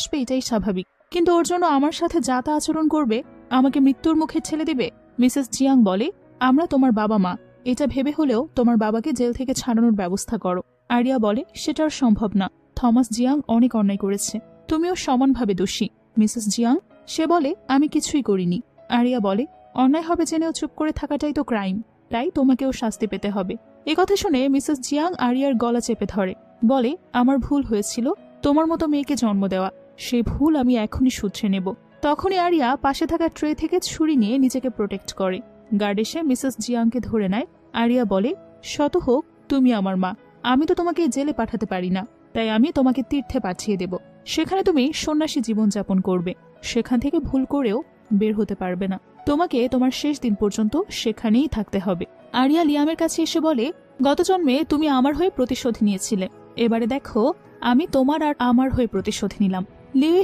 আসবে, এটাই স্বাভাবিক, কিন্তু ওর জন্য আমার সাথে যা তা আচরণ করবে, আমাকে মৃত্যুর মুখে ঠেলে দিবে। মিসেস জিয়াং বলে, আমরা তোমার বাবা মা, এটা ভেবে হলেও তোমার বাবাকে জেল থেকে ছাড়ানোর ব্যবস্থা করো। আরিয়া বলে, সেটা আর সম্ভব না, থমাস জিয়াং অনেক অন্যায় করেছে, তুমিও সমানভাবে দোষী। মিসেস জিয়াং, সে বলে, আমি কিছুই করিনি। আরিয়া বলে, অন্যায় হবে জেনেও চুপ করে থাকাটাই তো ক্রাইম, তাই তোমাকেও শাস্তি পেতে হবে। একথা শুনে মিসেস জিয়াং আরিয়ার গলা চেপে ধরে, বলে, আমার ভুল হয়েছিল তোমার মতো মেয়েকে জন্ম দেওয়া, সেই ভুল আমি এখনই শুধরে নেব। তখনই আরিয়া পাশে থাকা ট্রে থেকে ছুরি নিয়ে নিজেকে প্রোটেক্ট করে। গার্ড এসে মিসেস জিয়াংকে ধরে নেয়। আরিয়া বলে, শত হোক তুমি আমার মা, আমি তো তোমাকে জেলে পাঠাতে পারি না, তাই আমি তোমাকে তীর্থে পাঠিয়ে দেব, সেখানে তুমি সন্ন্যাসী জীবনযাপন করবে, সেখান থেকে ভুল করেও বের হতে পারবে না, তোমাকে তোমার শেষ দিন পর্যন্ত সেখানেই থাকতে হবে। আরিয়া লিয়ামের কাছে এসে বলে, গত জন্মে তুমি আমার হয়ে প্রতিশোধ নিয়েছিলে, এবারে দেখো আমি তোমার আর আমার হয়ে প্রতিশোধ নিলাম। লিউ